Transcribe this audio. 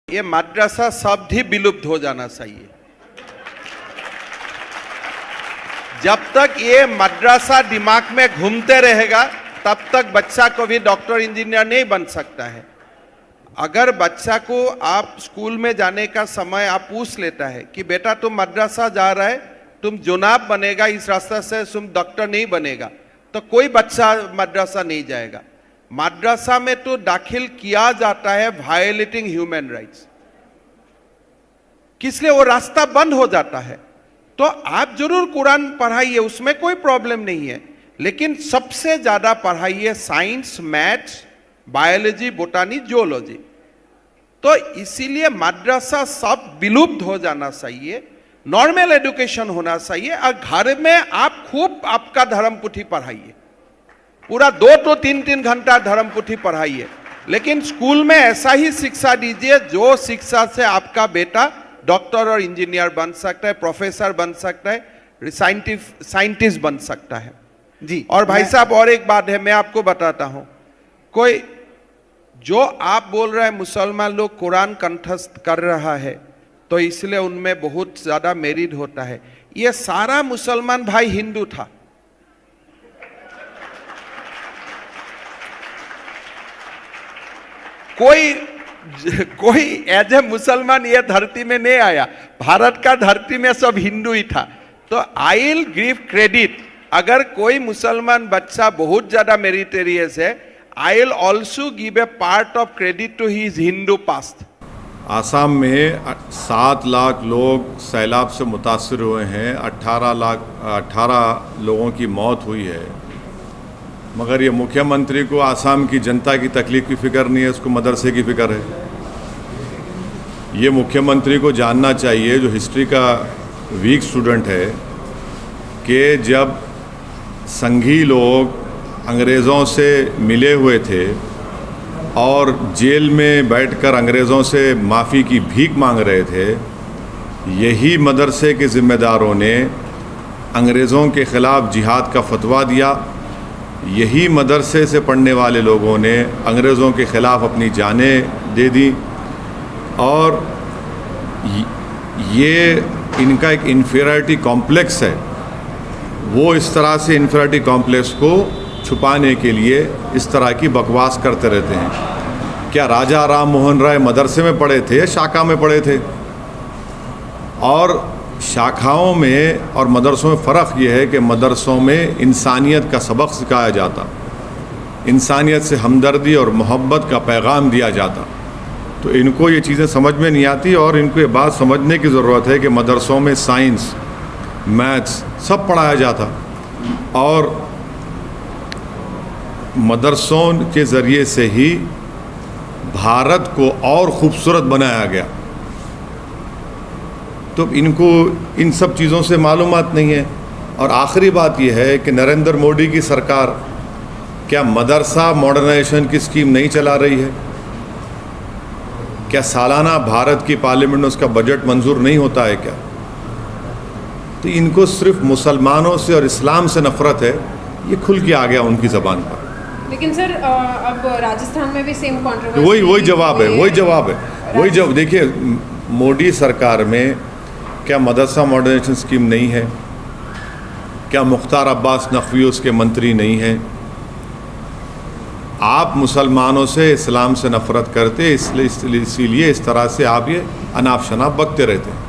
ये मद्रसा शब्द ही विलुप्त हो जाना चाहिए। जब तक ये मद्रसा दिमाग में घूमते रहेगा तब तक बच्चा को भी डॉक्टर इंजीनियर नहीं बन सकता है। अगर बच्चा को आप स्कूल में जाने का समय आप पूछ लेता है कि बेटा तुम मद्रसा जा रहा है, तुम जुनाब बनेगा, इस रास्ते से तुम डॉक्टर नहीं बनेगा, तो कोई बच्चा मद्रसा नहीं जाएगा। मद्रसा में तो दाखिल किया जाता है वायलेटिंग ह्यूमन राइट्स, किसलिए वो रास्ता बंद हो जाता है। तो आप जरूर कुरान पढ़ाइए, उसमें कोई प्रॉब्लम नहीं है, लेकिन सबसे ज्यादा पढ़ाइए साइंस, मैथ्स, बायोलॉजी, बोटानी, जियोलॉजी। तो इसीलिए मद्रसा सब विलुप्त हो जाना चाहिए, नॉर्मल एजुकेशन होना चाहिए। और घर में आप खूब आपका धर्म पुथी पढ़ाइए, पूरा 2 to 3 घंटा धर्म पुथी पढ़ाइए, लेकिन स्कूल में ऐसा ही शिक्षा दीजिए जो शिक्षा से आपका बेटा डॉक्टर और इंजीनियर बन सकता है, प्रोफेसर बन सकता है, साइंटिस्ट बन सकता है जी। और भाई साहब और एक बात है, मैं आपको बताता हूं, कोई जो आप बोल रहे हैं मुसलमान लोग कुरान कंठस्थ कर रहा है तो इसलिए उनमें बहुत ज्यादा मेरिट होता है, ये सारा मुसलमान भाई हिंदू था। कोई एज ए मुसलमान ये धरती में नहीं आया, भारत का धरती में सब हिंदू ही था। तो आई विल गिव क्रेडिट, अगर कोई मुसलमान बच्चा बहुत ज्यादा मेरिटेरियस है, I will also give a part of credit to his Hindu past. Assam में 7 लाख लोग सैलाब से मुतासर हुए हैं, 18 लोगों की मौत हुई है, मगर ये मुख्यमंत्री को आसाम की जनता की तकलीफ की फिक्र नहीं है, उसको मदरसे की फिक्र है। ये मुख्यमंत्री को जानना चाहिए, जो हिस्ट्री का वीक स्टूडेंट है, कि जब संघी लोग अंग्रेज़ों से मिले हुए थे और जेल में बैठकर अंग्रेज़ों से माफ़ी की भीख मांग रहे थे, यही मदरसे के ज़िम्मेदारों ने अंग्रेज़ों के ख़िलाफ़ जिहाद का फतवा दिया। यही मदरसे से पढ़ने वाले लोगों ने अंग्रेज़ों के ख़िलाफ़ अपनी जानें दे दी। और ये इनका एक इन्फीरियरिटी कॉम्प्लेक्स है, वो इस तरह से इन्फीरियरिटी कॉम्प्लेक्स को छुपाने के लिए इस तरह की बकवास करते रहते हैं। क्या राजा राम मोहन राय मदरसे में पढ़े थे, शाखा में पढ़े थे? और शाखाओं में और मदरसों में फ़र्क ये है कि मदरसों में इंसानियत का सबक सिखाया जाता, इंसानियत से हमदर्दी और मोहब्बत का पैगाम दिया जाता। तो इनको ये चीज़ें समझ में नहीं आती, और इनको ये बात समझने की ज़रूरत है कि मदरसों में साइंस, मैथ्स सब पढ़ाया जाता, और मदरसों के ज़रिए से ही भारत को और ख़ूबसूरत बनाया गया। तो इनको इन सब चीज़ों से मालूमात नहीं है। और आखिरी बात यह है कि नरेंद्र मोदी की सरकार क्या मदरसा मॉडर्नाइजेशन की स्कीम नहीं चला रही है? क्या सालाना भारत की पार्लियामेंट में उसका बजट मंजूर नहीं होता है क्या? तो इनको सिर्फ मुसलमानों से और इस्लाम से नफरत है, ये खुल के आ गया उनकी ज़बान पर। लेकिन सर अब राजस्थान में भी सेम कंट्रोवर्सी, वही जवाब है। देखिए, मोदी सरकार में क्या मदरसा मॉडर्नाइजेशन स्कीम नहीं है? क्या मुख्तार अब्बास नकवी उसके मंत्री नहीं हैं? आप मुसलमानों से, इस्लाम से नफरत करते, इसीलिए इस तरह से आप ये अनाप शनाप बकते रहते हैं।